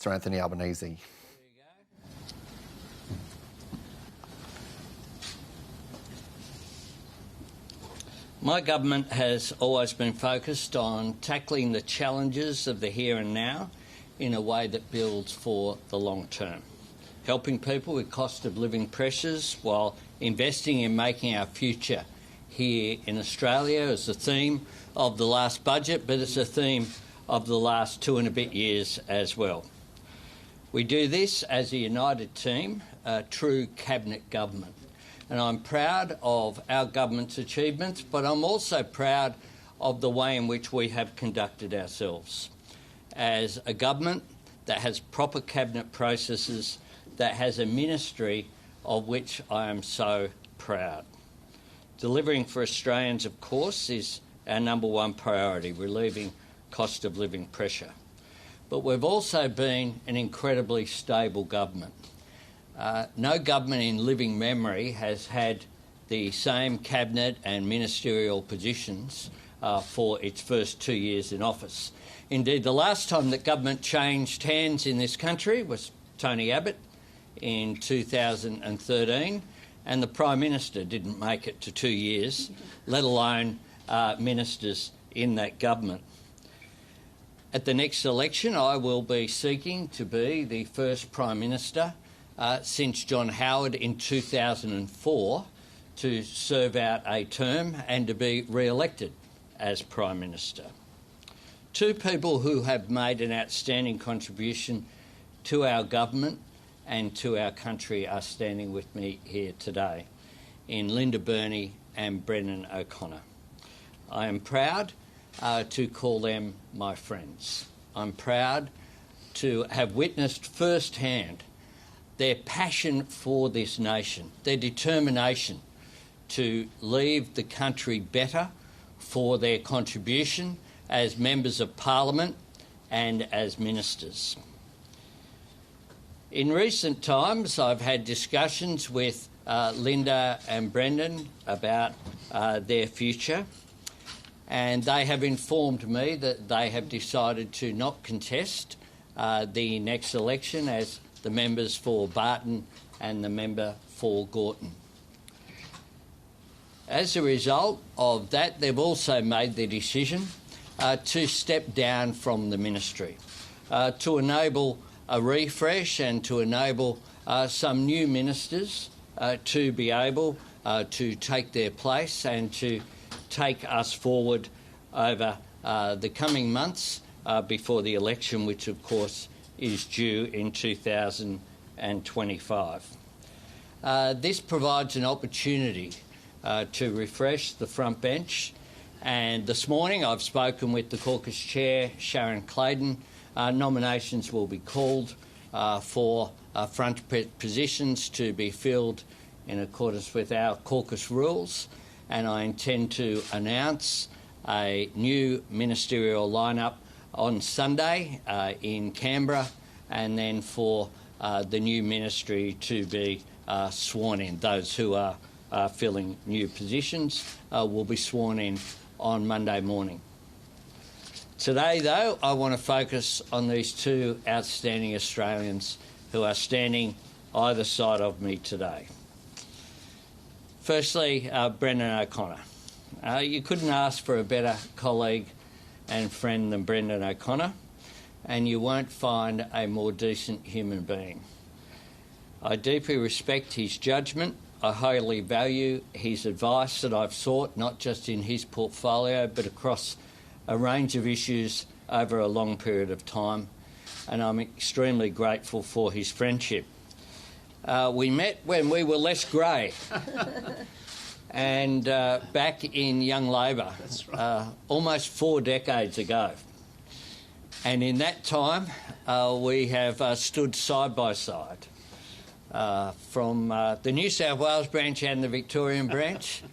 Minister Anthony Albanese. My government has always been focused on tackling the challenges of the here and now in a way that builds for the long term, helping people with cost of living pressures while investing in making our future here in Australia is the theme of the last budget, but it's a theme of the last 2 and a bit years as well. We do this as a united team, a true cabinet government. And I'm proud of our government's achievements, but I'm also proud of the way in which we have conducted ourselves as a government that has proper cabinet processes, that has a ministry of which I am so proud. Delivering for Australians, of course, is our number one priority, relieving cost of living pressure. But we've also been an incredibly stable government. No government in living memory has had the same cabinet and ministerial positions for its first 2 years in office. Indeed, the last time that government changed hands in this country was Tony Abbott in 2013, and the Prime Minister didn't make it to 2 years, let alone ministers in that government. At the next election, I will be seeking to be the first Prime Minister since John Howard in 2004 to serve out a term and to be re-elected as Prime Minister. Two people who have made an outstanding contribution to our government and to our country are standing with me here today, in Linda Burney and Brendan O'Conner. I am proud to call them my friends. I'm proud to have witnessed firsthand their passion for this nation, their determination to leave the country better for their contribution as members of Parliament and as ministers. In recent times, I've had discussions with Linda and Brendan about their future, and they have informed me that they have decided to not contest the next election as the members for Barton and the member for Gorton. As a result of that, they've also made the decision to step down from the ministry, to enable a refresh and to enable some new ministers to be able to take their place and to take us forward over the coming months before the election, which of course is due in 2025. This provides an opportunity to refresh the front bench, and this morning I've spoken with the caucus chair, Sharon Clayton. Nominations will be called for front positions to be filled in accordance with our caucus rules, and I intend to announce a new ministerial lineup on Sunday in Canberra, and then for the new ministry to be sworn in. Those who are filling new positions will be sworn in on Monday morning. Today, though, I want to focus on these two outstanding Australians who are standing either side of me today. Firstly, Brendan O'Conner. You couldn't ask for a better colleague and friend than Brendan O'Conner, and you won't find a more decent human being. I deeply respect his judgment. I highly value his advice that I've sought, not just in his portfolio, but across a range of issues over a long period of time, and I'm extremely grateful for his friendship. We met when we were less grey. And back in Young Labor, almost 4 decades ago. And in that time, we have stood side by side from the New South Wales branch and the Victorian branch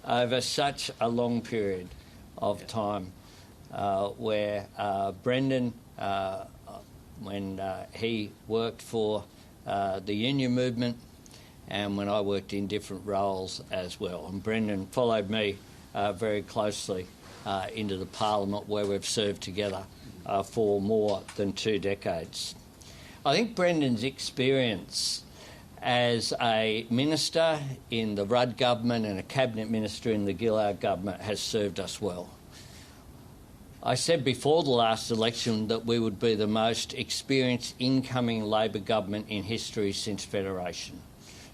over such a long period of time where Brendan, when he worked for the union movement, and when I worked in different roles as well. And Brendan followed me very closely into the Parliament, where we've served together for more than 2 decades. I think Brendan's experience as a minister in the Rudd government and a cabinet minister in the Gillard government has served us well. I said before the last election that we would be the most experienced incoming Labor government in history since Federation,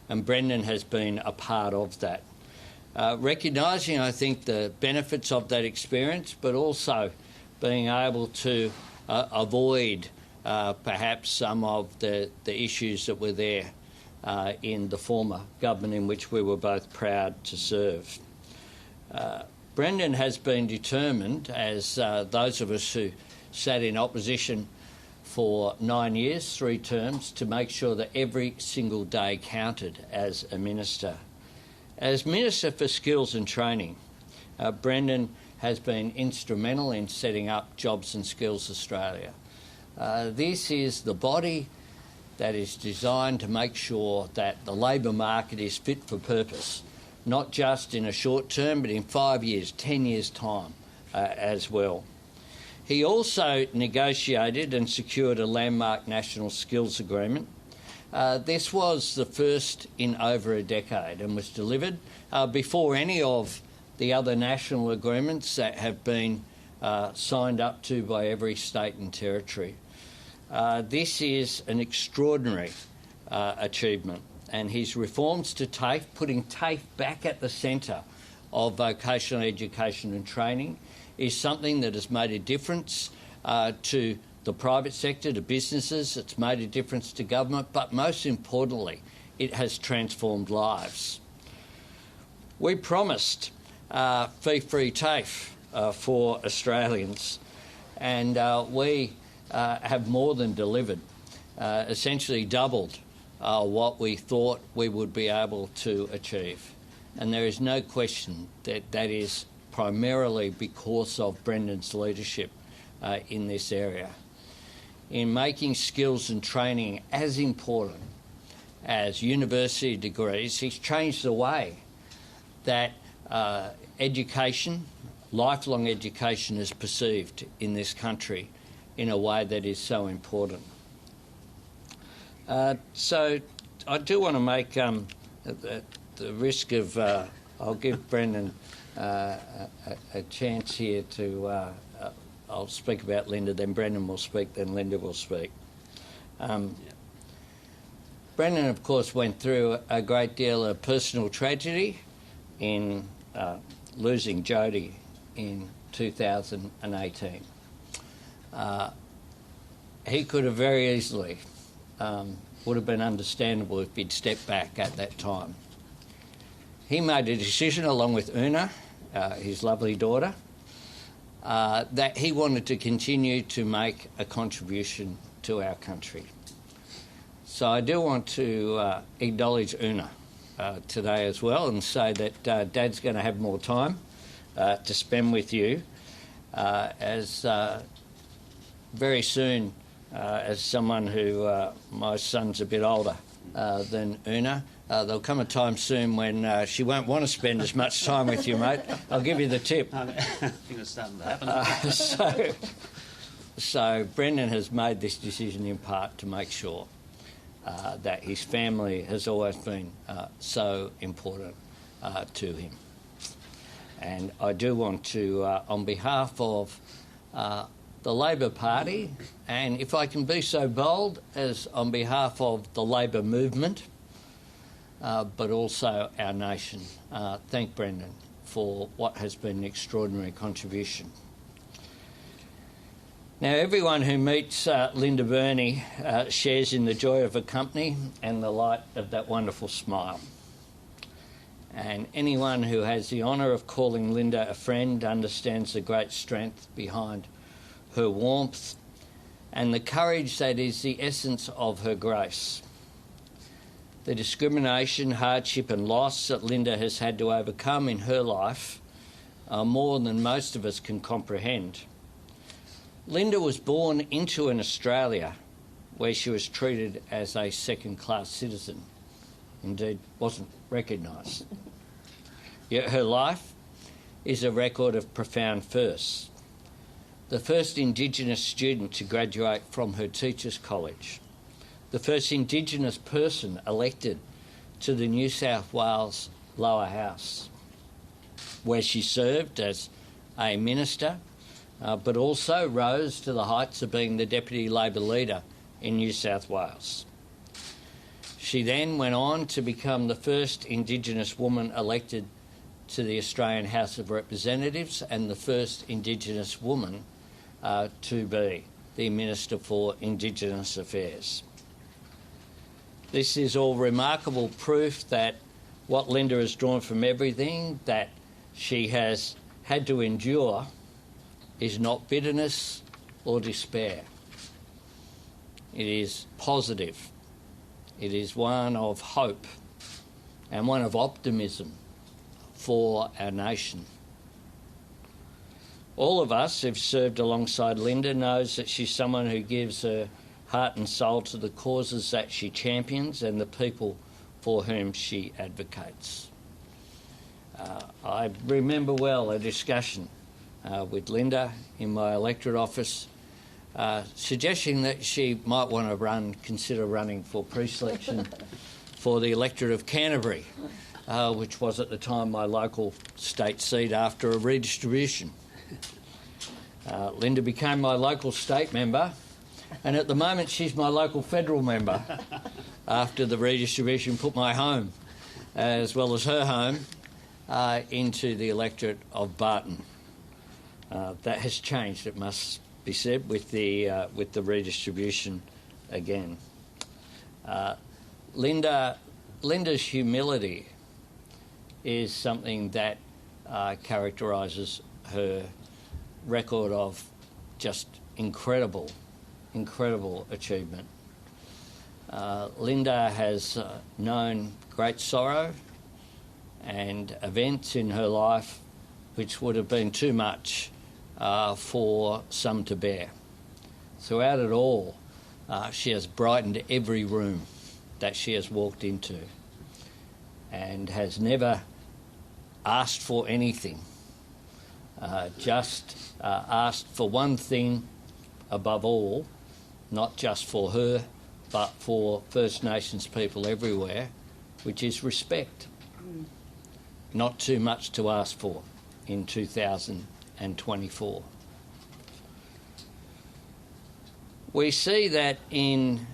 and Brendan has been a part of that. Recognising, I think, the benefits of that experience, but also being able to avoid perhaps some of the issues that were there in the former government in which we were both proud to serve. Brendan has been determined, as those of us who sat in opposition for 9 years, 3 terms, to make sure that every single day counted as a minister. As Minister for Skills and Training, Brendan has been instrumental in setting up Jobs and Skills Australia. This is the body that is designed to make sure that the labour market is fit for purpose, not just in a short term, but in 5 years, 10 years' time as well. He also negotiated and secured a landmark national skills agreement. This was the first in over a decade and was delivered before any of the other national agreements that have been signed up to by every state and territory. This is an extraordinary achievement, and his reforms to TAFE, putting TAFE back at the centre of vocational education and training, is something that has made a difference to the private sector, to businesses. It's made a difference to government, but most importantly, it has transformed lives. We promised fee-free TAFE for Australians, and we have more than delivered, essentially doubled what we thought we would be able to achieve. And there is no question that that is primarily because of Brendan's leadership in this area. In making skills and training as important as university degrees, he's changed the way that education, lifelong education, is perceived in this country in a way that is so important. So I do want to make the risk of I'll give Brendan a chance here to I'll speak about Linda, then Brendan will speak, then Linda will speak. Brendan, of course, went through a great deal of personal tragedy in losing Jodie in 2018. He could have very easily, would have been understandable if he'd stepped back at that time. He made a decision, along with Una, his lovely daughter, that he wanted to continue to make a contribution to our country. So I do want to acknowledge Una today as well, and say that Dad's going to have more time to spend with you, as very soon, as someone who, my son's a bit older than Una, there'll come a time soon when she won't want to spend as much time with you, mate. I'll give you the tip. I think it's starting to happen. So Brendan has made this decision in part to make sure that his family has always been so important to him. And I do want to, on behalf of the Labor Party, and if I can be so bold as on behalf of the Labor movement, but also our nation, thank Brendan for what has been an extraordinary contribution. Now, everyone who meets Linda Burney shares in the joy of her company and the light of that wonderful smile. And anyone who has the honour of calling Linda a friend understands the great strength behind her warmth and the courage that is the essence of her grace. The discrimination, hardship and loss that Linda has had to overcome in her life are more than most of us can comprehend. Linda was born into an Australia where she was treated as a second-class citizen, indeed wasn't recognised. Yet her life is a record of profound firsts. The first Indigenous student to graduate from her teachers' college, the first Indigenous person elected to the New South Wales Lower House, where she served as a minister, but also rose to the heights of being the Deputy Labor leader in New South Wales. She then went on to become the first Indigenous woman elected to the Australian House of Representatives and the first Indigenous woman to be the Minister for Indigenous Affairs. This is all remarkable proof that what Linda has drawn from everything that she has had to endure is not bitterness or despair. It is positive. It is one of hope and one of optimism for our nation. All of us who've served alongside Linda knows that she's someone who gives her heart and soul to the causes that she champions and the people for whom she advocates. I remember well a discussion with Linda in my electorate office suggesting that she might want to consider running for pre-selection for the electorate of Canterbury, which was at the time my local state seat after a redistribution. Linda became my local state member, and at the moment she's my local federal member after the redistribution put my home, as well as her home, into the electorate of Barton. That has changed, it must be said, with the redistribution again. Linda's humility is something that characterises her record of just incredible achievement. Linda has known great sorrow and events in her life which would have been too much for some to bear. Throughout it all, she has brightened every room that she has walked into and has never asked for anything, just asked for one thing above all, not just for her, but for First Nations people everywhere, which is respect. Not too much to ask for in 2024. We see that in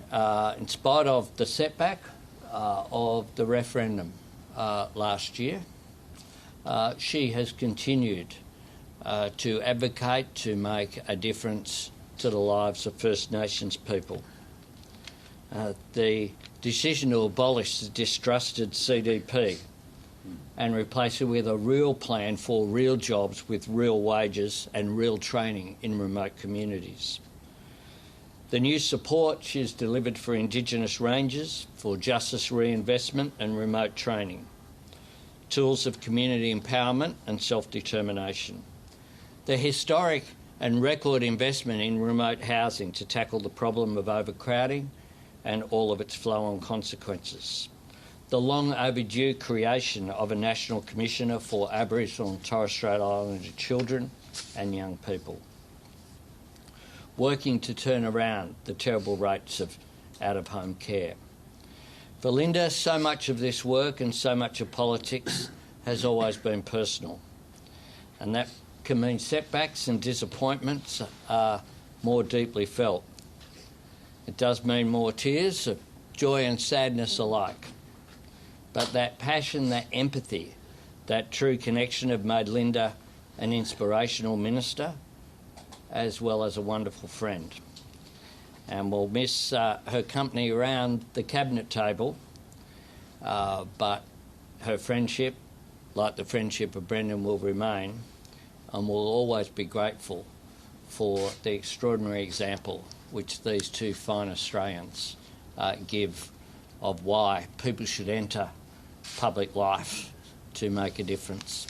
spite of the setback of the referendum last year, she has continued to advocate to make a difference to the lives of First Nations people. The decision to abolish the distrusted CDP and replace it with a real plan for real jobs with real wages and real training in remote communities. The new support she's delivered for Indigenous rangers, for justice reinvestment and remote training, tools of community empowerment and self-determination. The historic and record investment in remote housing to tackle the problem of overcrowding and all of its flow-on consequences. The long overdue creation of a National Commissioner for Aboriginal and Torres Strait Islander children and young people. Working to turn around the terrible rates of out-of-home care. For Linda, so much of this work and so much of politics has always been personal. And that can mean setbacks and disappointments are more deeply felt. It does mean more tears of joy and sadness alike. But that passion, that empathy, that true connection have made Linda an inspirational minister as well as a wonderful friend. And we'll miss her company around the cabinet table, but her friendship, like the friendship of Brendan, will remain, and we'll always be grateful for the extraordinary example which these two fine Australians give of why people should enter public life to make a difference.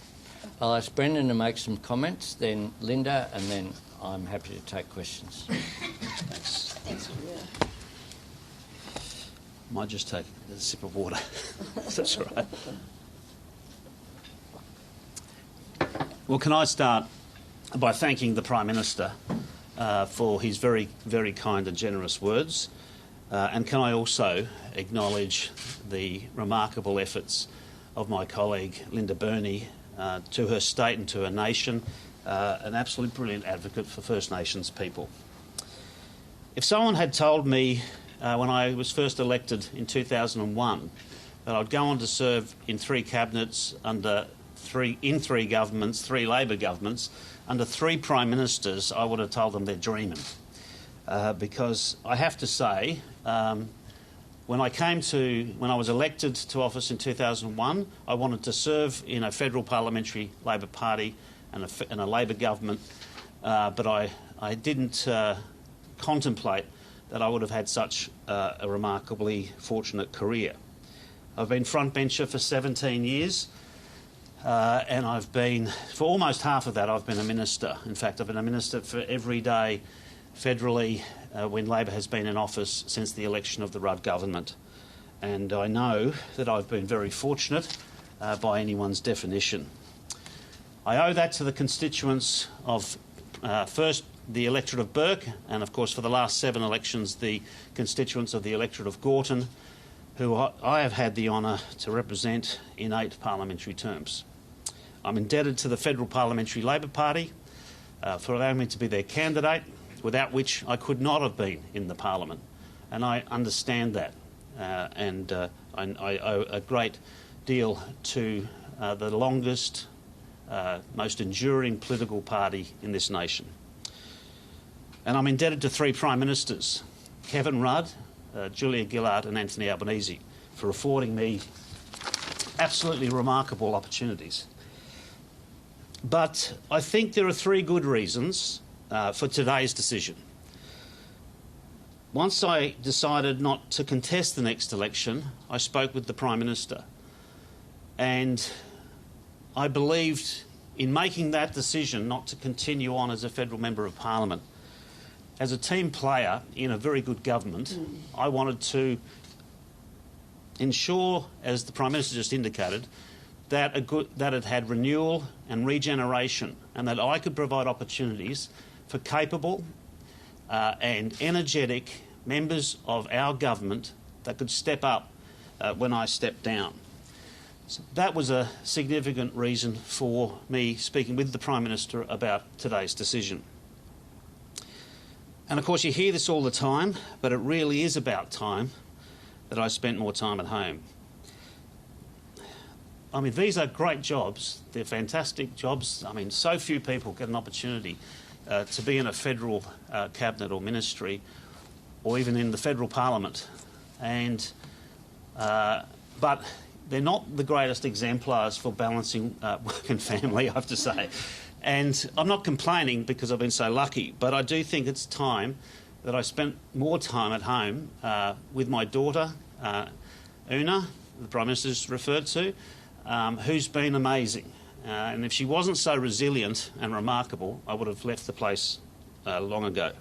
I'll ask Brendan to make some comments, then Linda, and then I'm happy to take questions. Thanks. Might just take a sip of water. That's all right. Well, can I start by thanking the Prime Minister for his very, very kind and generous words. And can I also acknowledge the remarkable efforts of my colleague Linda Burney to her state and to her nation, an absolutely brilliant advocate for First Nations people. If someone had told me when I was first elected in 2001 that I'd go on to serve in 3 cabinets in 3 governments, 3 Labor governments, under 3 Prime Ministers, I would have told them they're dreaming. Because I have to say, when I was elected to office in 2001, I wanted to serve in a federal parliamentary Labor Party and a Labor government, but I didn't contemplate that I would have had such a remarkably fortunate career. I've been frontbencher for 17 years, and I've been, for almost half of that, I've been a minister. In fact, I've been a minister for every day federally when Labor has been in office since the election of the Rudd government. And I know that I've been very fortunate by anyone's definition. I owe that to the constituents of, first, the electorate of Burke, and of course for the last 7 elections, the constituents of the electorate of Gorton, who I have had the honour to represent in 8 parliamentary terms. I'm indebted to the Federal Parliamentary Labor Party for allowing me to be their candidate, without which I could not have been in the Parliament. And I understand that. I owe a great deal to the longest, most enduring political party in this nation. And I'm indebted to 3 Prime Ministers, Kevin Rudd, Julia Gillard and Anthony Albanese, for affording me absolutely remarkable opportunities. But I think there are 3 good reasons for today's decision. Once I decided not to contest the next election, I spoke with the Prime Minister. And I believed in making that decision not to continue on as a federal member of Parliament. As a team player in a very good government, I wanted to ensure, as the Prime Minister just indicated, that it had renewal and regeneration, and that I could provide opportunities for capable and energetic members of our government that could step up when I stepped down. So that was a significant reason for me speaking with the Prime Minister about today's decision. And of course you hear this all the time, but it really is about time that I spent more time at home. I mean, these are great jobs. They're fantastic jobs. I mean, so few people get an opportunity to be in a federal cabinet or ministry, or even in the federal parliament. But they're not the greatest exemplars for balancing work and family, I have to say. And I'm not complaining because I've been so lucky, but I do think it's time that I spent more time at home with my daughter, Una, the Prime Minister's referred to, who's been amazing. And if she wasn't so resilient and remarkable, I would have left the place long ago.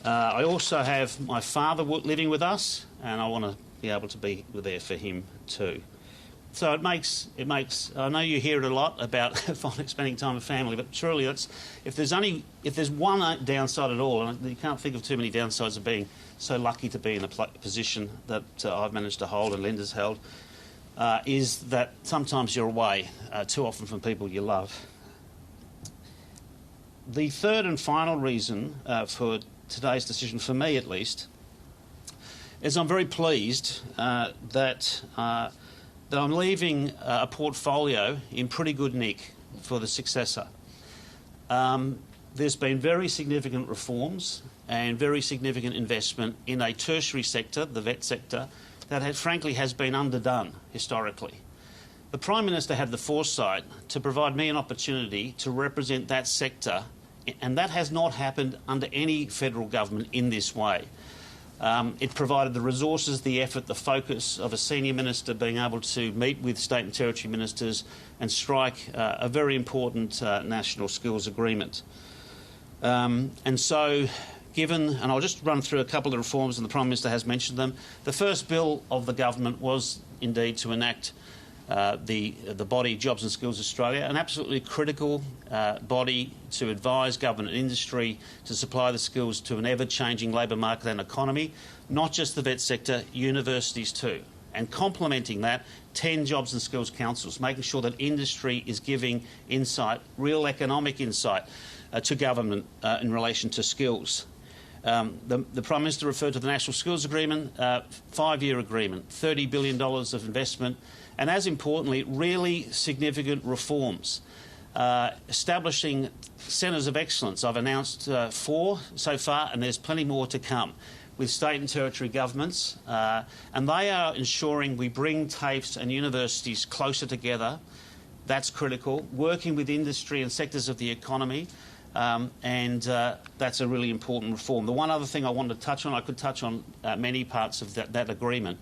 I also have my father living with us, and I want to be able to be there for him too. So it makes. I know you hear it a lot about spending time with family, but truly, if there's one downside at all, and you can't think of too many downsides of being so lucky to be in a position that I've managed to hold and Linda's held, is that sometimes you're away too often from people you love. The third and final reason for today's decision, for me at least, is I'm very pleased that I'm leaving a portfolio in pretty good nick for the successor. There's been very significant reforms and very significant investment in a tertiary sector, the vet sector, that frankly has been underdone historically. The Prime Minister had the foresight to provide me an opportunity to represent that sector, and that has not happened under any federal government in this way. It provided the resources, the effort, the focus of a senior minister being able to meet with state and territory ministers and strike a very important national skills agreement. And so, and I'll just run through a couple of reforms, and the Prime Minister has mentioned them. The first bill of the government was indeed to enact the body Jobs and Skills Australia, an absolutely critical body to advise government and industry to supply the skills to an ever-changing labour market and economy, not just the vet sector, universities too. And complementing that, 10 Jobs and Skills Councils, making sure that industry is giving insight, real economic insight to government in relation to skills. The Prime Minister referred to the National Skills Agreement, 5-year agreement, $30 billion of investment, and as importantly, really significant reforms. Establishing centres of excellence. I've announced 4 so far, and there's plenty more to come, with state and territory governments, and they are ensuring we bring TAFEs and universities closer together. That's critical. Working with industry and sectors of the economy, and that's a really important reform. The one other thing I wanted to touch on, I could touch on many parts of that agreement,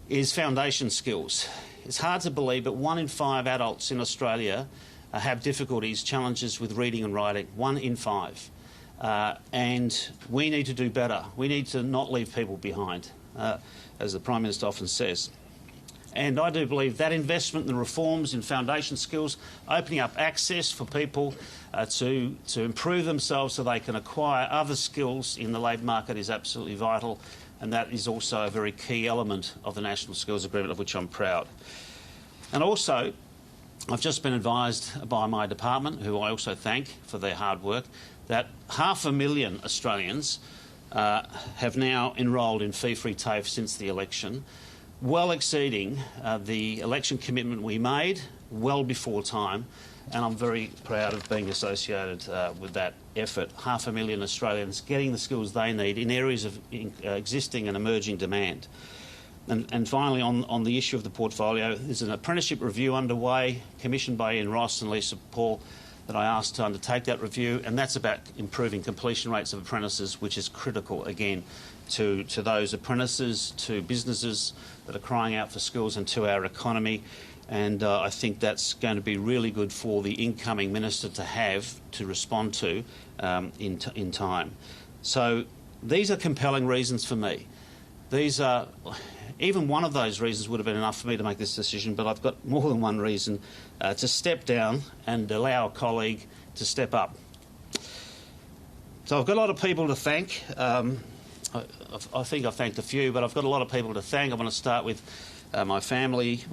is foundation skills. It's hard to believe, but 1 in 5 adults in Australia have difficulties, challenges with reading and writing. 1 in 5. And we need to do better. We need to not leave people behind, as the Prime Minister often says. And I do believe that investment in the reforms in foundation skills, opening up access for people to improve themselves so they can acquire other skills in the labour market is absolutely vital. And that is also a very key element of the National Skills Agreement, of which I'm proud. And also, I've just been advised by my department, who I also thank for their hard work, that 500,000 Australians have now enrolled in fee-free TAFE since the election, well exceeding the election commitment we made well before time, and I'm very proud of being associated with that effort. 500,000 Australians getting the skills they need in areas of existing and emerging demand. And finally, on the issue of the portfolio, there's an apprenticeship review underway, commissioned by Ian Ross and Lisa Paul, that I asked to undertake that review, and that's about improving completion rates of apprentices, which is critical, again, to those apprentices, to businesses that are crying out for skills, and to our economy. And I think that's going to be really good for the incoming minister to have to respond to in time. So these are compelling reasons for me. These are, even one of those reasons would have been enough for me to make this decision, but I've got more than one reason to step down and allow a colleague to step up. So I've got a lot of people to thank. I think I've thanked a few, but I've got a lot of people to thank. I want to start with my family,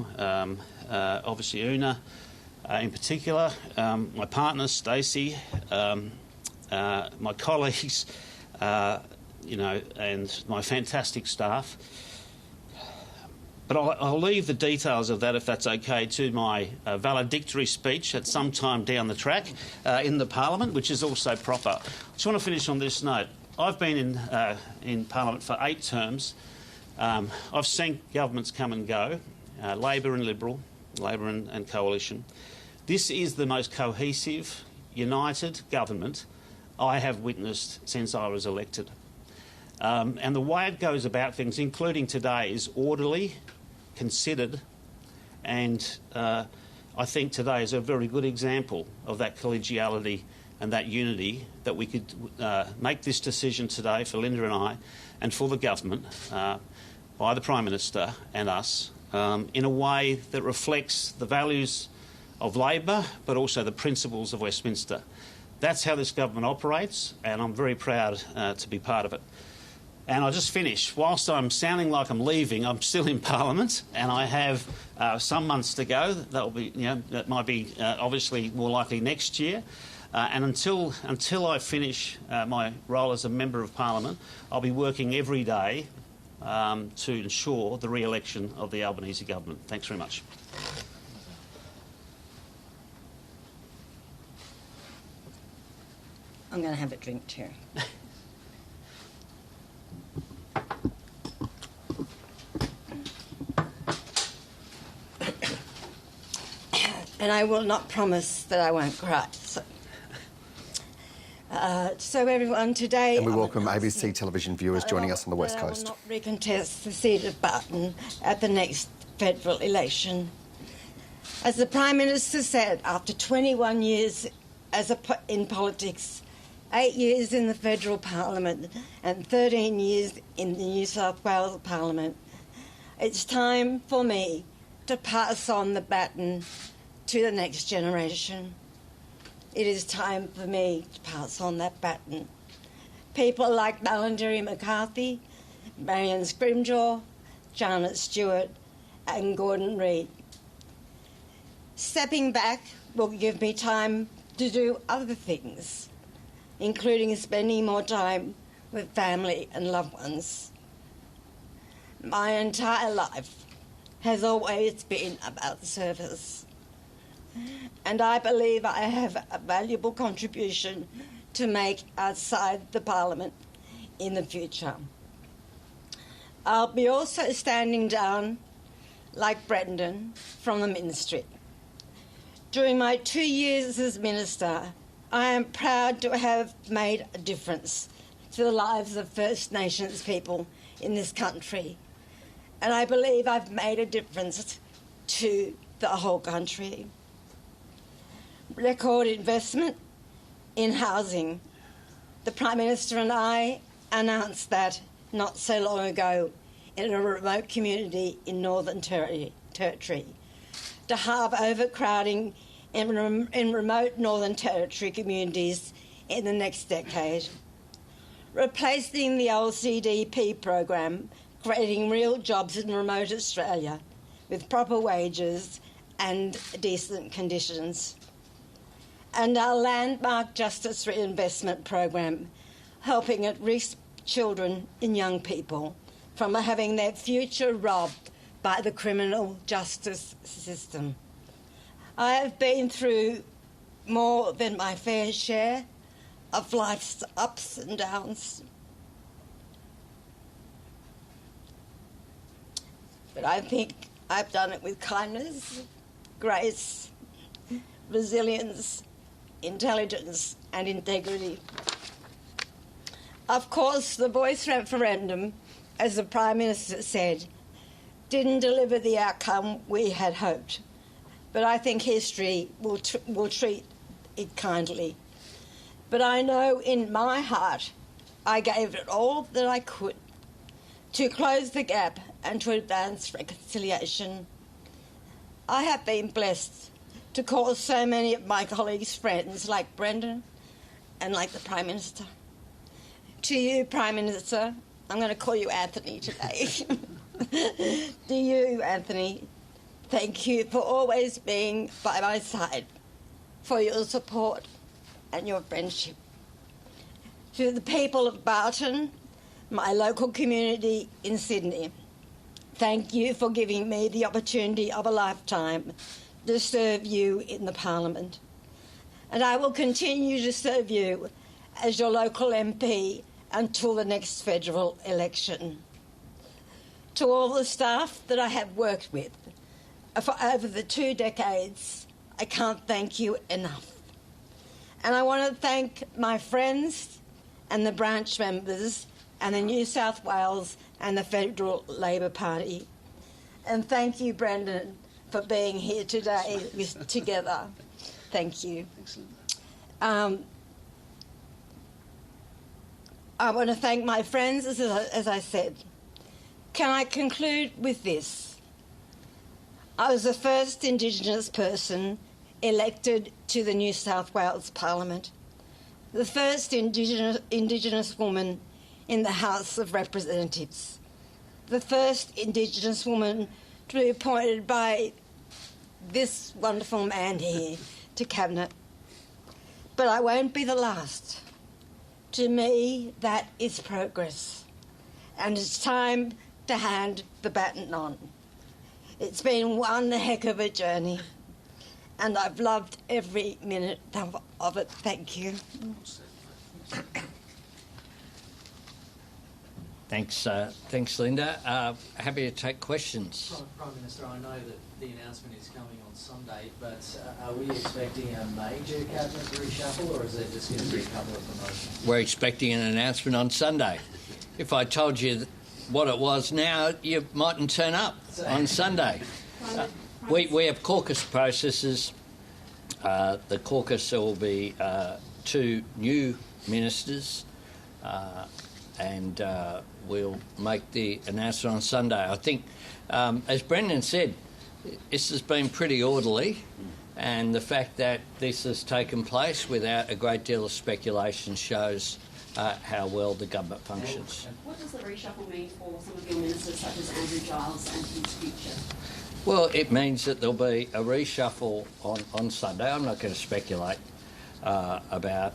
obviously Una in particular, my partner Stacey, my colleagues, and my fantastic staff. But I'll leave the details of that, if that's okay, to my valedictory speech at some time down the track in the Parliament, which is also proper. I just want to finish on this note. I've been in Parliament for 8 terms. I've seen governments come and go, Labor and Liberal, Labor and Coalition. This is the most cohesive, united government I have witnessed since I was elected. And the way it goes about things, including today, is orderly, considered, and I think today is a very good example of that collegiality and that unity, that we could make this decision today for Linda and I and for the government by the Prime Minister and us in a way that reflects the values of Labor but also the principles of Westminster. That's how this government operates, and I'm very proud to be part of it. And I'll just finish. Whilst I'm sounding like I'm leaving, I'm still in Parliament, and I have some months to go. That'll be, that might be obviously more likely next year. And until I finish my role as a Member of Parliament, I'll be working every day to ensure the re-election of the Albanese government. Thanks very much. I'm going to have a drink too. And I will not promise that I won't cry. So everyone, today... And we welcome ABC television viewers joining us on the West Coast. I will not recontest the seat of Barton at the next federal election. As the Prime Minister said, after 21 years in politics, 8 years in the federal parliament and 13 years in the New South Wales parliament, it's time for me to pass on the baton to the next generation. It is time for me to pass on that baton. People like Ballanderry McCarthy, Marion Scrimgeour, Janet Stewart and Gordon Reid. Stepping back will give me time to do other things, including spending more time with family and loved ones. My entire life has always been about service, and I believe I have a valuable contribution to make outside the Parliament in the future. I'll be also standing down, like Brendan, from the ministry. During my 2 years as Minister, I am proud to have made a difference to the lives of First Nations people in this country, and I believe I've made a difference to the whole country. Record investment in housing. The Prime Minister and I announced that not so long ago in a remote community in Northern Territory to halve overcrowding in remote Northern Territory communities in the next decade. Replacing the old CDP program, creating real jobs in remote Australia with proper wages and decent conditions. And our landmark Justice Reinvestment program, helping at-risk children and young people from having their future robbed by the criminal justice system. I have been through more than my fair share of life's ups and downs. But I think I've done it with kindness, grace, resilience, intelligence and integrity. Of course, the Voice referendum, as the Prime Minister said, didn't deliver the outcome we had hoped, but I think history will treat it kindly. But I know in my heart I gave it all that I could to close the gap and to advance reconciliation. I have been blessed to call so many of my colleagues friends, like Brendan and like the Prime Minister. To you, Prime Minister, I'm going to call you Anthony today. To you, Anthony, thank you for always being by my side, for your support and your friendship. To the people of Barton, my local community in Sydney, thank you for giving me the opportunity of a lifetime to serve you in the Parliament. And I will continue to serve you as your local MP until the next federal election. To all the staff that I have worked with for over the 2 decades, I can't thank you enough. And I want to thank my friends and the branch members and the New South Wales and the Federal Labor Party. And thank you, Brendan, for being here today together. Thank you. I want to thank my friends, as I said. Can I conclude with this? I was the first Indigenous person elected to the New South Wales Parliament, the first Indigenous woman in the House of Representatives, the first Indigenous woman to be appointed by this wonderful man here to Cabinet. But I won't be the last. To me, that is progress. And it's time to hand the baton on. It's been one heck of a journey, and I've loved every minute of it. Thank you. Thanks, Linda. Happy to take questions. Prime Minister, I know that the announcement is coming on Sunday, but are we expecting a major cabinet reshuffle, or is there just going to be a couple of promotions? We're expecting an announcement on Sunday. If I told you what it was now, you mightn't turn up on Sunday. We have caucus processes. The caucus, there will be 2 new ministers, and we'll make the announcement on Sunday. I think, as Brendan said, This has been pretty orderly, and the fact that this has taken place without a great deal of speculation shows how well the government functions. What does the reshuffle mean for some of your ministers, such as Andrew Giles, and his future? Well, it means that there'll be a reshuffle on Sunday. I'm not going to speculate about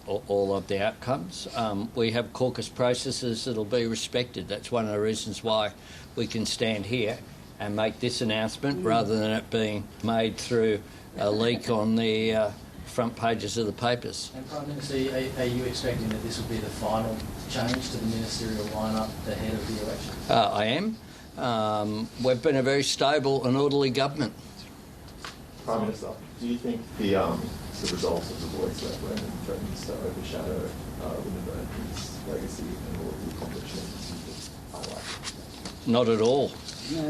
all of the outcomes. We have caucus processes that'll be respected. That's one of the reasons why we can stand here and make this announcement rather than it being made through a leak on the front pages of the papers. And Prime Minister, are you expecting that this will be the final change to the ministerial lineup ahead of the election? I am. We've been a very stable and orderly government. Prime Minister, do you think the results of the Voice referendum threatens to overshadow Linda Burney's legacy and all of the accomplishments you've highlighted? Not at all. No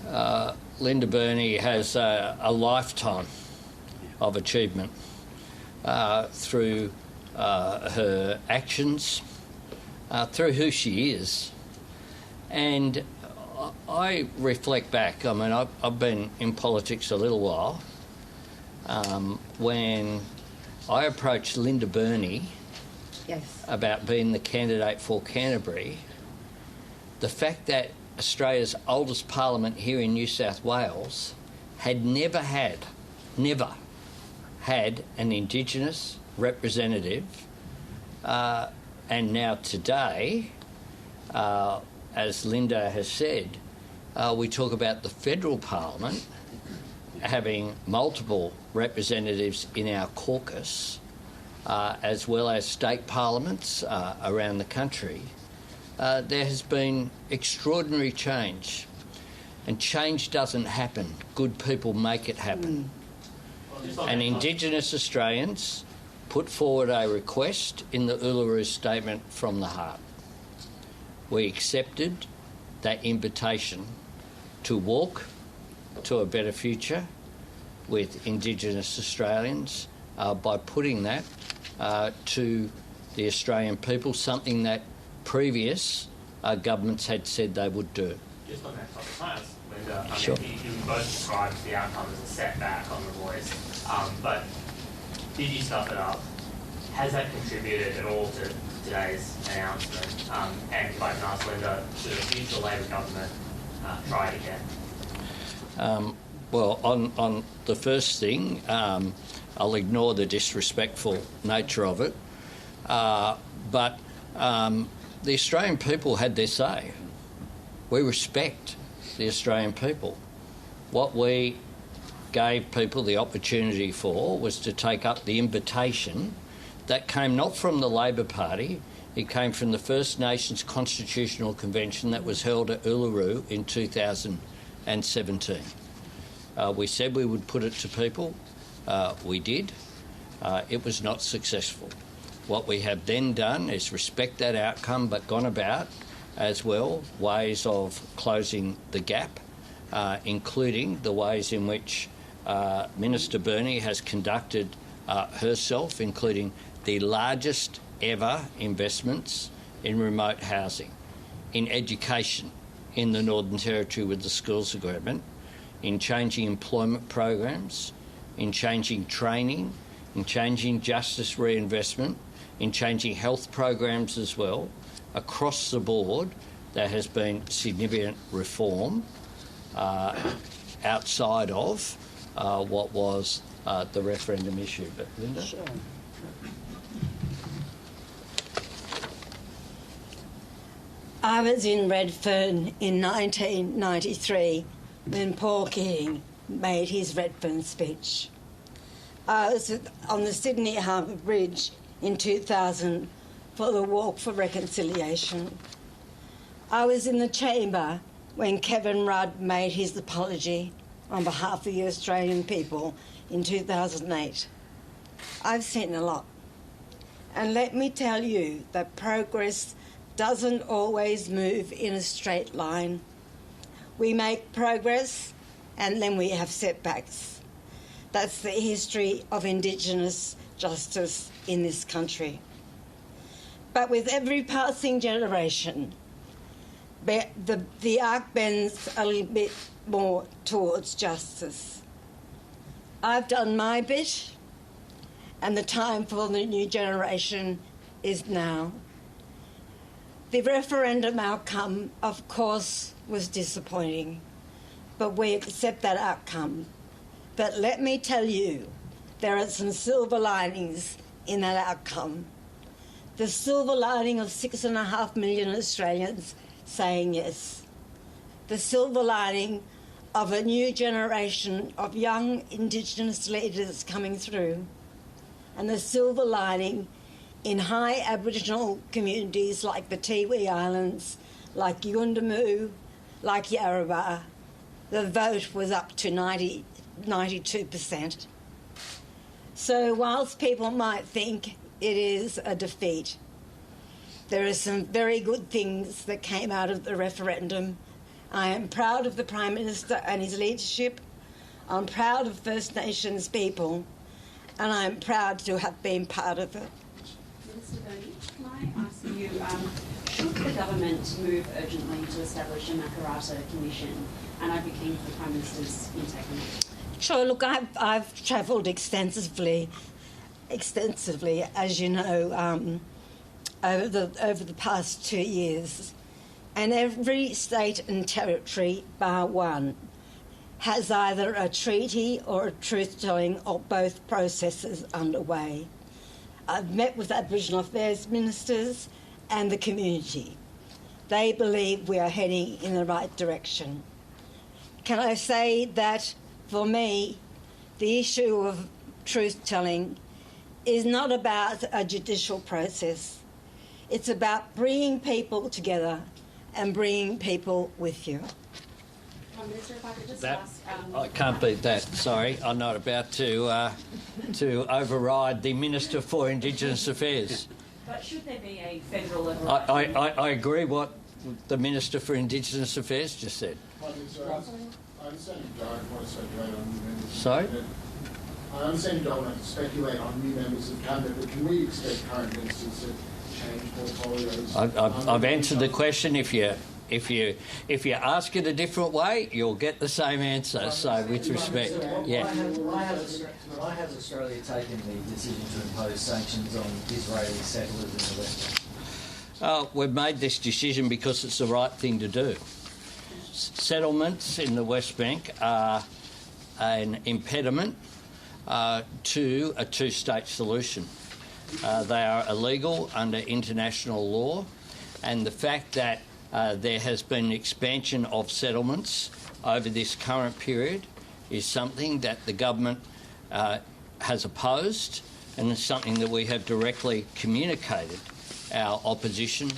way. Linda Burney has a lifetime of achievement through her actions, through who she is. And I reflect back, I mean, I've been in politics a little while, when I approached Linda Burney Yes. about being the candidate for Canterbury, the fact that Australia's oldest parliament here in New South Wales had never had an Indigenous representative, and now today, as Linda has said, we talk about the federal parliament having multiple representatives in our caucus, as well as state parliaments around the country. There has been extraordinary change, and change doesn't happen. Good people make it happen. And Indigenous Australians put forward a request in the Uluru Statement from the Heart. We accepted that invitation to walk to a better future with Indigenous Australians by putting that to the Australian people, something that previous governments had said they would do. Just on that topic, Linda, Sure. you both described the outcome as a setback on the Voice, but did you stuff it up? Has that contributed at all to today's announcement? And if I can ask Linda, should a future Labor government try it again? Well, on the first thing, I'll ignore the disrespectful nature of it, but the Australian people had their say. We respect the Australian people. What we gave people the opportunity for was to take up the invitation that came not from the Labor Party, it came from the First Nations Constitutional Convention that was held at Uluru in 2017. We said we would put it to people. We did. It was not successful. What we have then done is respect that outcome, but gone about as well ways of closing the gap, including the ways in which Minister Burney has conducted herself, including the largest ever investments in remote housing, in education in the Northern Territory with the schools agreement, in changing employment programs, in changing training, in changing justice reinvestment, in changing health programs as well. Across the board, there has been significant reform outside of what was the referendum issue. But Linda? Sure. I was in Redfern in 1993 when Paul King made his Redfern speech. I was on the Sydney Harbour Bridge in 2000 for the Walk for Reconciliation. I was in the chamber when Kevin Rudd made his apology on behalf of the Australian people in 2008. I've seen a lot. And let me tell you that progress doesn't always move in a straight line. We make progress and then we have setbacks. That's the history of Indigenous justice in this country. But with every passing generation, the arc bends a little bit more towards justice. I've done my bit, and the time for the new generation is now. The referendum outcome, of course, was disappointing, but we accept that outcome. But let me tell you, there are some silver linings in that outcome. The silver lining of 6.5 million Australians saying yes. The silver lining of a new generation of young Indigenous leaders coming through. And the silver lining in high Aboriginal communities like the Tiwi Islands, like Yuendamu, like Yarrabah, the vote was up to 92%. So whilst people might think it is a defeat, there are some very good things that came out of the referendum. I am proud of the Prime Minister and his leadership. I'm proud of First Nations people, and I'm proud to have been part of it. Minister Burney, can I ask you, should the government move urgently to establish a Makarrata Commission? And I'd be keen for the Prime Minister's intake on that. Sure, look, I've travelled extensively, as you know, over the past 2 years. And every state and territory, bar one, has either a treaty or a truth-telling or both processes underway. I've met with Aboriginal Affairs ministers and the community. They believe we are heading in the right direction. Can I say that, for me, the issue of truth-telling is not about a judicial process. It's about bringing people together and bringing people with you. Minister, if I could just That, ask... I can't beat that, sorry. I'm not about to override the Minister for Indigenous Affairs. But should there be a federal level... I agree what the Minister for Indigenous Affairs just said. I understand you don't want to speculate on new members. Sorry? I understand you don't want to speculate on new members of Cabinet, but can we expect current ministers to change portfolios? I've answered the question. If you ask it a different way, you'll get the same answer. So, with respect, yeah. Why has Australia taken the decision to impose sanctions on Israeli settlers in the West Bank? We've made this decision because it's the right thing to do. Settlements in the West Bank are an impediment to a two-state solution. They are illegal under international law, and the fact that there has been an expansion of settlements over this current period is something that the government has opposed, and it's something that we have directly communicated our opposition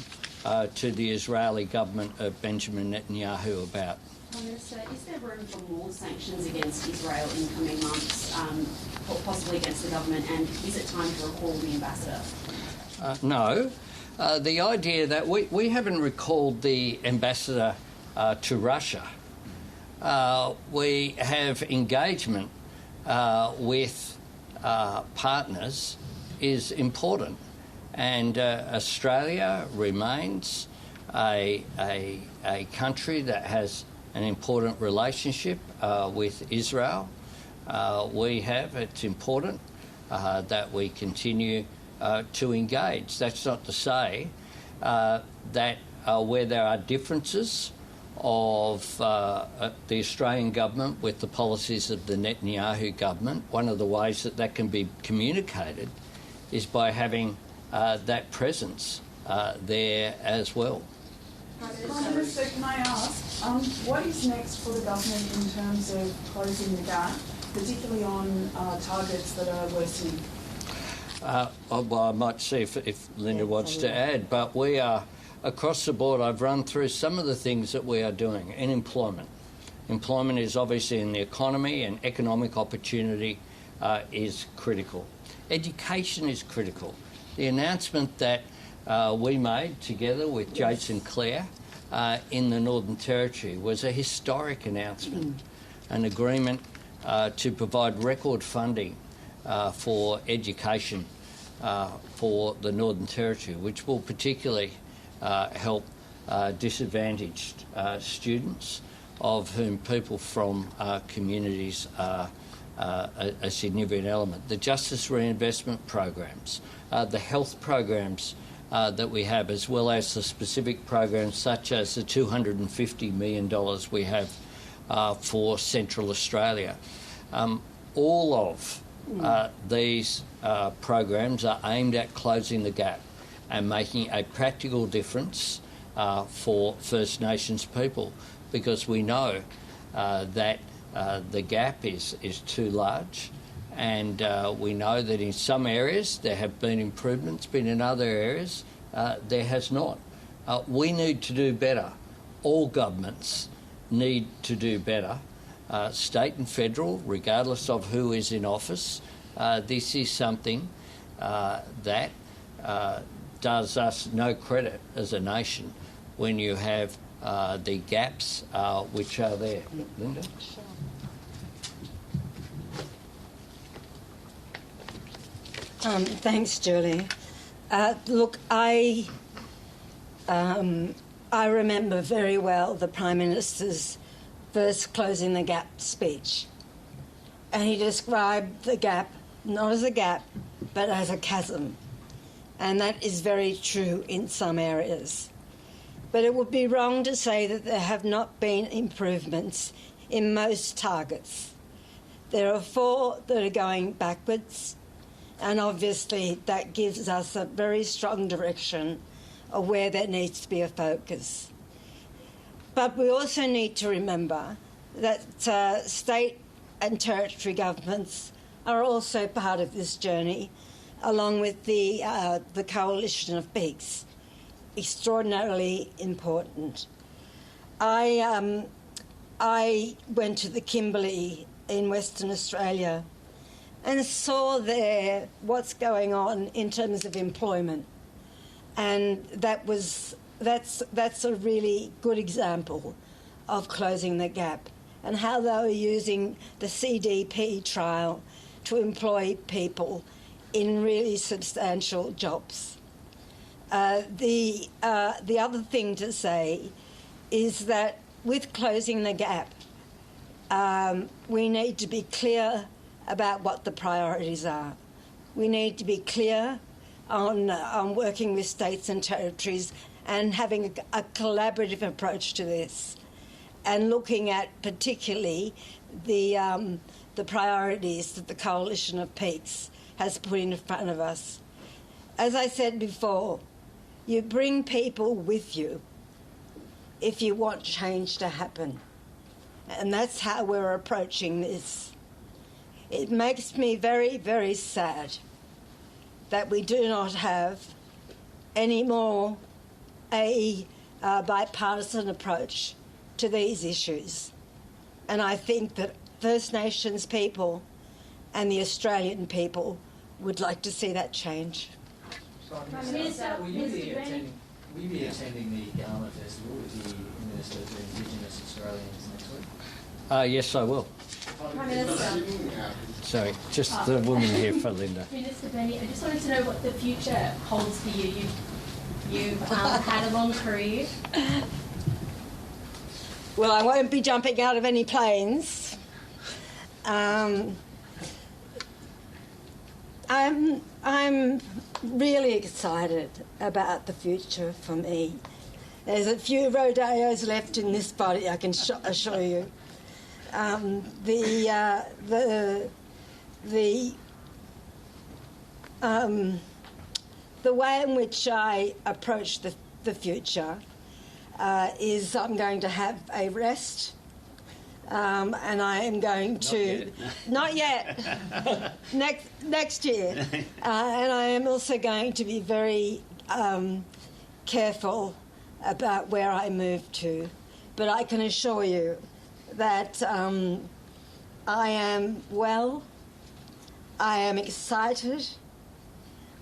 to the Israeli government of Benjamin Netanyahu about. Prime Minister, is there room for more sanctions against Israel in coming months, possibly against the government, and is it time to recall the ambassador? No. The idea that we haven't recalled the ambassador to Russia. We have engagement with partners is important, and Australia remains a country that has an important relationship with Israel. It's important that we continue to engage. That's not to say that where there are differences of the Australian government with the policies of the Netanyahu government, one of the ways that can be communicated is by having that presence there as well. Prime Minister, can I ask, what is next for the government in terms of closing the gap, particularly on targets that are worsening? Well, I might see if Linda wants to add, but we are, across the board, I've run through some of the things that we are doing in employment. Employment is obviously in the economy, and economic opportunity is critical. Education is critical. The announcement that we made together with Jason Clare in the Northern Territory was a historic announcement, an agreement to provide record funding for education for the Northern Territory, which will particularly help disadvantaged students, of whom people from communities are a significant element. The justice reinvestment programs, the health programs that we have, as well as the specific programs such as the $250 million we have for Central Australia. All of these programs are aimed at closing the gap and making a practical difference for First Nations people, because we know that the gap is too large, and we know that in some areas there have been improvements, but in other areas there has not. We need to do better. All governments need to do better, state and federal, regardless of who is in office. This is something that does us no credit as a nation when you have the gaps which are there. Linda? Sure. Thanks, Julie. Look, I remember very well the Prime Minister's first Closing the Gap speech. And he described the gap not as a gap, but as a chasm. And that is very true in some areas. But it would be wrong to say that there have not been improvements in most targets. There are 4 that are going backwards, and obviously that gives us a very strong direction of where there needs to be a focus. But we also need to remember that state and territory governments are also part of this journey, along with the coalition of peaks. Extraordinarily important. I went to the Kimberley in Western Australia and saw there what's going on in terms of employment, and that's a really good example of closing the gap, and how they were using the CDP trial to employ people in really substantial jobs. The other thing to say is that with closing the gap, we need to be clear about what the priorities are. We need to be clear on working with states and territories and having a collaborative approach to this, and looking at particularly the priorities that the Coalition of Peaks has put in front of us. As I said before, you bring people with you if you want change to happen. And that's how we're approaching this. It makes me very, very sad that we do not have any more a bipartisan approach to these issues. And I think that First Nations people and the Australian people would like to see that change. Will you be attending the Gama Festival with the Minister for Indigenous Australians next week? Yes, I will. Prime Minister. Sorry, just the woman here for Linda. Minister Burney, I just wanted to know what the future holds for you. You've had a long career. Well, I won't be jumping out of any planes. I'm really excited about the future for me. There's a few rodeos left in this body, I can assure you. The way in which I approach the future is I'm going to have a rest, and I am going to... Not yet. Next year. And I am also going to be very careful about where I move to. But I can assure you that I am well, I am excited,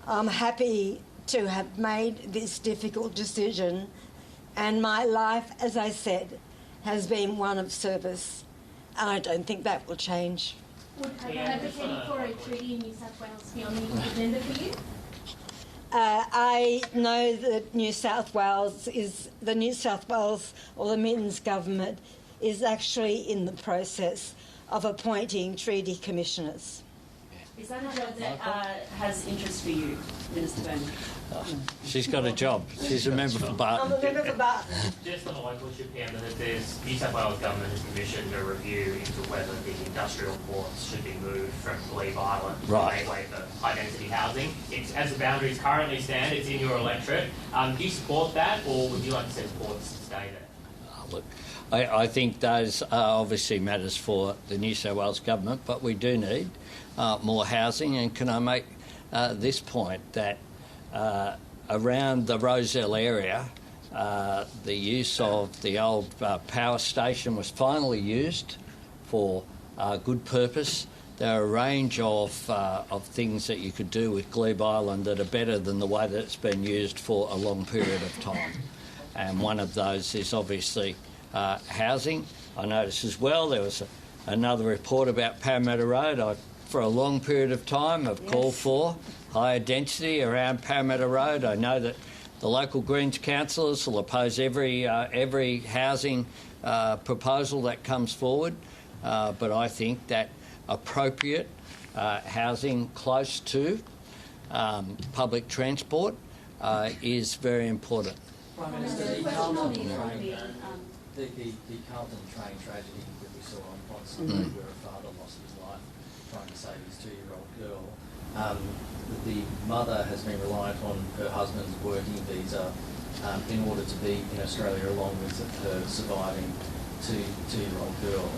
I'm happy to have made this difficult decision, and my life, as I said, has been one of service, and I don't think that will change. Would advocating for a treaty in New South Wales be on the agenda for you? I know that New South Wales or the Minns government is actually in the process of appointing treaty commissioners. Is that a job that has interest for you, Minister Burney? She's got a job. She's a member for Barton. I'm a member for Barton. Just on the local issue, Pam, that there's New South Wales government has commissioned a review into whether the industrial ports should be moved from Glebe Island to Right. Gateway for high-density housing. It's, as the boundaries currently stand, it's in your electorate. Do you support that, or would you like to see the ports stay there? Look, I think those are obviously matters for the New South Wales government, but we do need more housing. And can I make this point that around the Rozelle area, the use of the old power station was finally used for good purpose. There are a range of things that you could do with Glebe Island that are better than the way that it's been used for a long period of time. And one of those is obviously housing. I noticed as well there was another report about Parramatta Road. For a long period of time I've called for higher density around Parramatta Road. I know that the local Greens councillors will oppose every housing proposal that comes forward, but I think that appropriate housing close to public transport is very important. Prime Minister, the Carlton train tragedy that we saw on Sunday, where a father lost his life trying to save his 2-year-old girl. The mother has been reliant on her husband's working visa in order to be in Australia along with her surviving 2-year-old girl.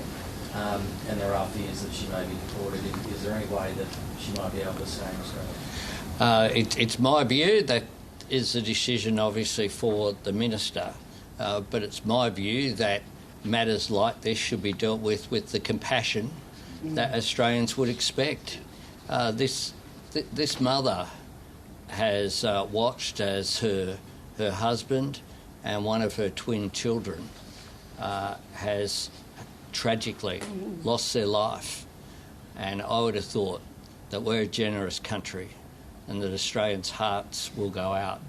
And there are fears that she may be deported. Is there any way that she might be able to stay in Australia? It's my view that is a decision obviously for the Minister, but it's my view that matters like this should be dealt with the compassion that Australians would expect. This mother has watched as her husband and one of her twin children has tragically lost their life, and I would have thought that we're a generous country and that Australians' hearts will go out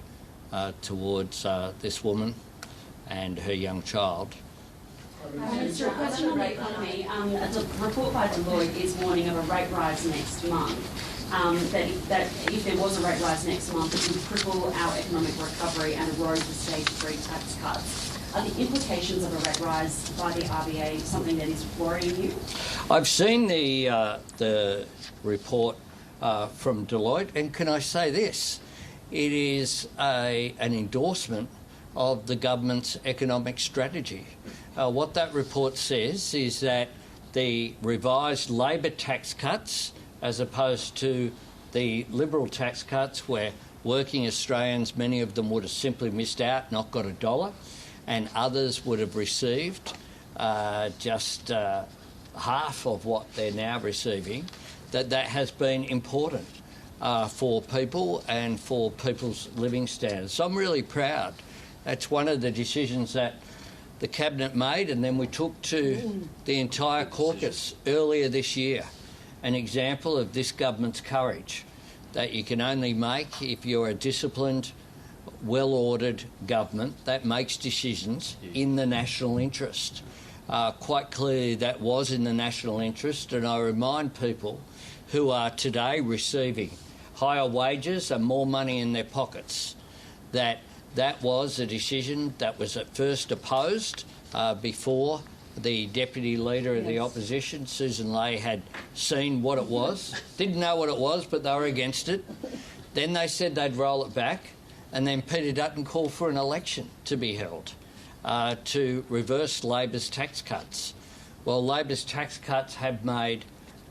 towards this woman and her young child. Minister, a question on the economy. A report by Deloitte is warning of a rate rise next month. That if there was a rate rise next month, it would cripple our economic recovery and erode the stage 3 tax cuts. Are the implications of a rate rise by the RBA something that is worrying you? I've seen the report from Deloitte, and can I say this? It is an endorsement of the government's economic strategy. What that report says is that the revised Labor tax cuts, as opposed to the Liberal tax cuts where working Australians, many of them would have simply missed out, not got $1, and others would have received just half of what they're now receiving, that has been important for people and for people's living standards. So I'm really proud. That's one of the decisions that the Cabinet made, and then we took to the entire caucus earlier this year. An example of this government's courage that you can only make if you're a disciplined, well-ordered government that makes decisions in the national interest. Quite clearly that was in the national interest, and I remind people who are today receiving higher wages and more money in their pockets that was a decision that was at first opposed before the Deputy Leader of the Opposition, Susan Ley, had seen what it was. Didn't know what it was, but they were against it. Then they said they'd roll it back, and then Peter Dutton called for an election to be held to reverse Labor's tax cuts. Well, Labor's tax cuts have made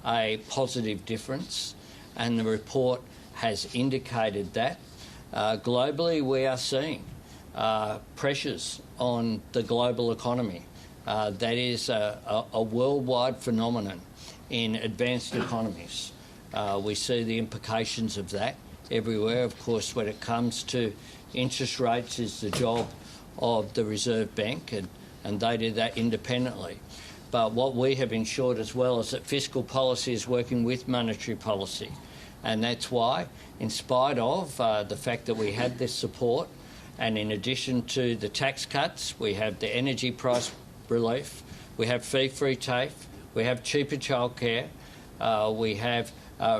a positive difference, and the report has indicated that. Globally, we are seeing pressures on the global economy. That is a worldwide phenomenon in advanced economies. We see the implications of that everywhere. Of course, when it comes to interest rates, is the job of the Reserve Bank, and they do that independently. But what we have ensured as well is that fiscal policy is working with monetary policy And that's why, in spite of the fact that we had this support, and in addition to the tax cuts, we have the energy price relief, we have fee-free TAFE, we have cheaper childcare, we have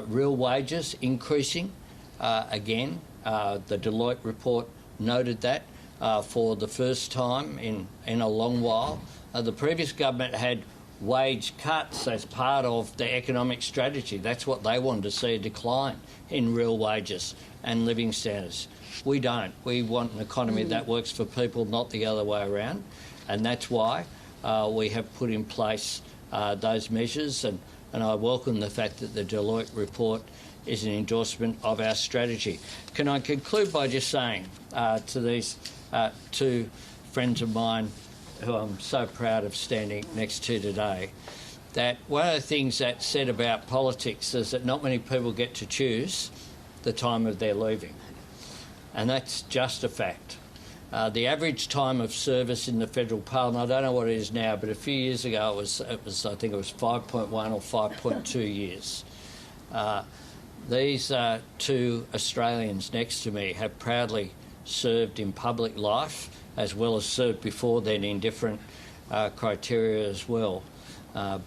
real wages increasing. Again, the Deloitte report noted that for the first time in a long while. The previous government had wage cuts as part of the economic strategy. That's what they wanted to see, a decline in real wages and living standards. We don't. We want an economy that works for people, not the other way around. And that's why we have put in place those measures. And I welcome the fact that the Deloitte report is an endorsement of our strategy. Can I conclude by just saying to these two friends of mine who I'm so proud of standing next to today, that one of the things that's said about politics is that not many people get to choose the time of their leaving. And that's just a fact. The average time of service in the federal parliament, I don't know what it is now, but a few years ago it was I think it was 5.1 or 5.2 years. These two Australians next to me have proudly served in public life, as well as served before then in different criteria as well.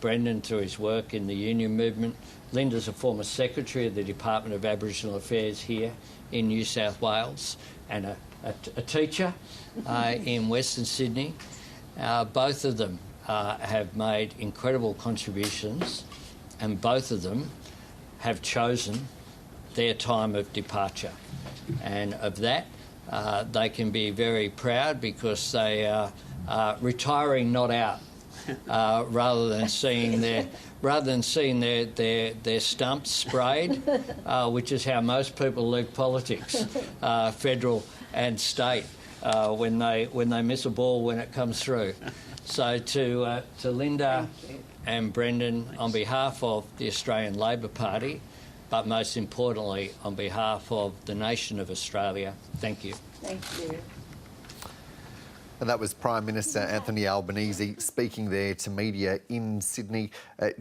Brendan, through his work in the union movement. Linda's a former secretary of the Department of Aboriginal Affairs here in New South Wales, and a teacher in Western Sydney. Both of them have made incredible contributions, and both of them have chosen their time of departure. And of that, they can be very proud because they are retiring not out, rather than seeing their stumps sprayed, which is how most people leave politics, federal and state, when they miss a ball when it comes through. So to Linda and Brendan, on behalf of the Australian Labor Party, but most importantly on behalf of the nation of Australia, thank you. Thank you. And that was Prime Minister Anthony Albanese speaking there to media in Sydney,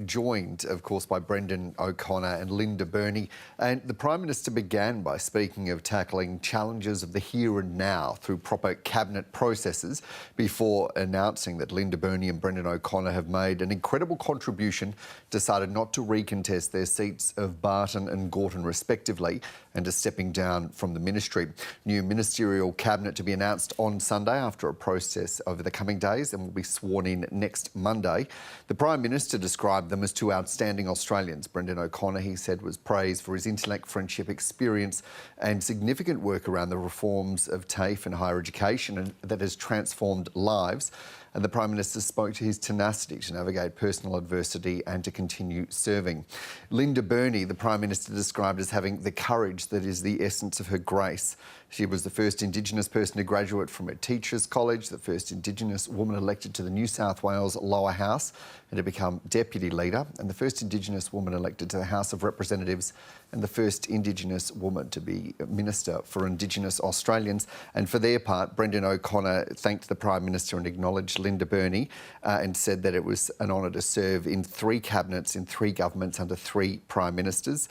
joined, of course, by Brendan O'Conner and Linda Burney. And the Prime Minister began by speaking of tackling challenges of the here and now through proper cabinet processes, before announcing that Linda Burney and Brendan O'Conner have made an incredible contribution, decided not to recontest their seats of Barton and Gorton respectively, and are stepping down from the ministry. New ministerial cabinet to be announced on Sunday after a process over the coming days, and will be sworn in next Monday. The Prime Minister described them as two outstanding Australians. Brendan O'Conner, he said, was praised for his intellect, friendship, experience and significant work around the reforms of TAFE and higher education, and that has transformed lives. And the Prime Minister spoke to his tenacity to navigate personal adversity and to continue serving. Linda Burney, the Prime Minister described as having the courage that is the essence of her grace. She was the first Indigenous person to graduate from a teachers' college, the first Indigenous woman elected to the New South Wales Lower House and to become Deputy Leader, and the first Indigenous woman elected to the House of Representatives, and the first Indigenous woman to be Minister for Indigenous Australians. And for their part, Brendan O'Conner thanked the Prime Minister and acknowledged Linda Burney and said that it was an honour to serve in 3 cabinets, in 3 governments under 3 Prime Ministers.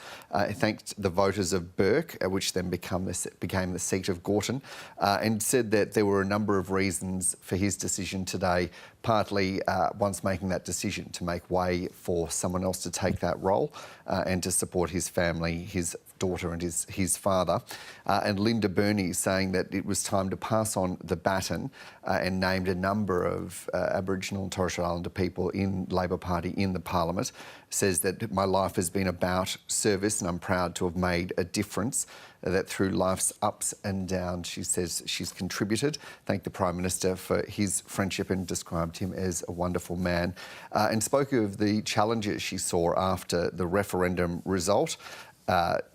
He thanked the voters of Burke, which then became the seat of Gorton, and said that there were a number of reasons for his decision today, partly once making that decision to make way for someone else to take that role and to support his family, his daughter and his father. And Linda Burney saying that it was time to pass on the baton and named a number of Aboriginal and Torres Strait Islander people in Labor Party in the Parliament. Says that my life has been about service and I'm proud to have made a difference, that through life's ups and downs, she says she's contributed. Thanked the Prime Minister for his friendship and described him as a wonderful man, and spoke of the challenges she saw after the referendum result,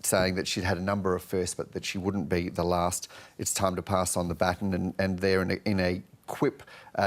saying that she'd had a number of firsts but that she wouldn't be the last. It's time to pass on the baton, and there in a quip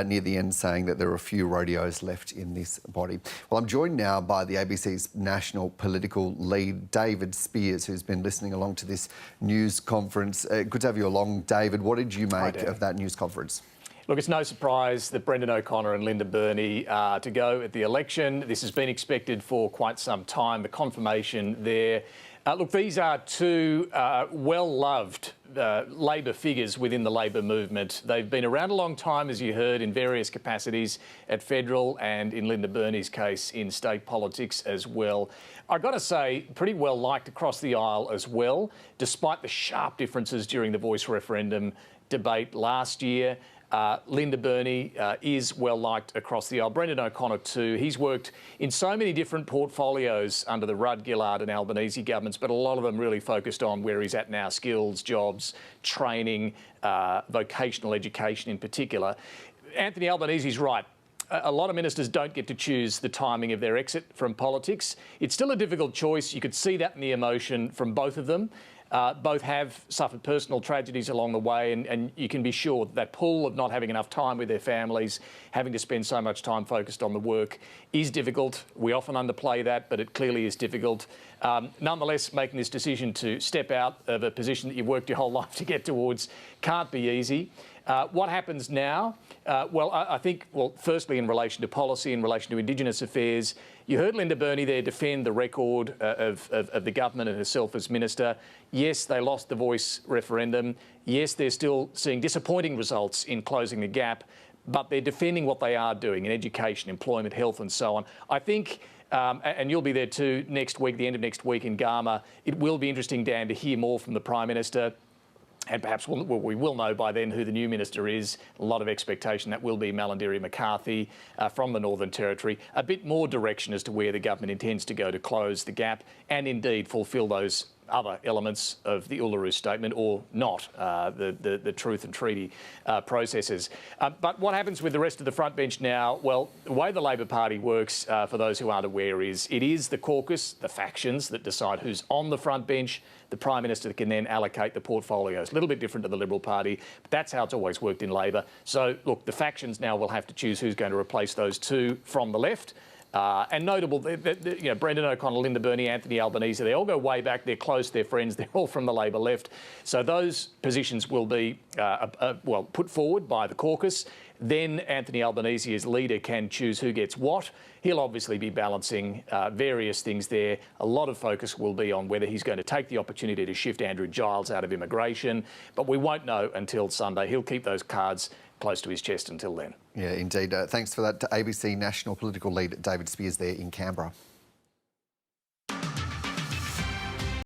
near the end saying that there are a few rodeos left in this body. Well, I'm joined now by the ABC's national political lead, David Spears, who's been listening along to this news conference. Good to have you along, David. What did you make of that news conference? Look, it's no surprise that Brendan O'Conner and Linda Burney are to go at the election. This has been expected for quite some time. The confirmation there Look, these are two well-loved Labor figures within the Labor movement. They've been around a long time, as you heard, in various capacities at federal and, in Linda Burney's case, in state politics as well. I've got to say, pretty well liked across the aisle as well, despite the sharp differences during the voice referendum debate last year. Linda Burney is well liked across the aisle. Brendan O'Conner too. He's worked in so many different portfolios under the Rudd, Gillard and Albanese governments, but a lot of them really focused on where he's at now: skills, jobs, training, vocational education in particular. Anthony Albanese's right. A lot of ministers don't get to choose the timing of their exit from politics. It's still a difficult choice. You could see that in the emotion from both of them. Both have suffered personal tragedies along the way, and you can be sure that pull of not having enough time with their families, having to spend so much time focused on the work, is difficult. We often underplay that, but it clearly is difficult. Nonetheless, making this decision to step out of a position that you've worked your whole life to get towards can't be easy. What happens now? I think, firstly, in relation to policy, in relation to Indigenous affairs, you heard Linda Burney there defend the record of the government and herself as minister. Yes, they lost the voice referendum. Yes, they're still seeing disappointing results in closing the gap, but they're defending what they are doing in education, employment, health and so on. I think, and you'll be there too next week, the end of next week in Garma, it will be interesting, Dan, to hear more from the Prime Minister. And perhaps we will know by then who the new minister is. A lot of expectation that will be Malarndirri McCarthy from the Northern Territory. A bit more direction as to where the government intends to go to close the gap and indeed fulfil those other elements of the Uluru Statement, or not, the truth and treaty processes. But what happens with the rest of the front bench now? Well, the way the Labor Party works, for those who aren't aware, is it is the caucus, the factions, that decide who's on the front bench. The Prime Minister can then allocate the portfolios. A little bit different to the Liberal Party, but that's how it's always worked in Labor. So, look, the factions now will have to choose who's going to replace those two from the left. And notable, Brendan O'Conner, Linda Burney, Anthony Albanese, they all go way back. They're close, they're friends, they're all from the Labor left. So those positions will be, put forward by the caucus. Then Anthony Albanese, as leader, can choose who gets what. He'll obviously be balancing various things there. A lot of focus will be on whether he's going to take the opportunity to shift Andrew Giles out of immigration. But we won't know until Sunday. He'll keep those cards close to his chest until then. Yeah, indeed. Thanks for that to ABC National Political Lead David Spears there in Canberra.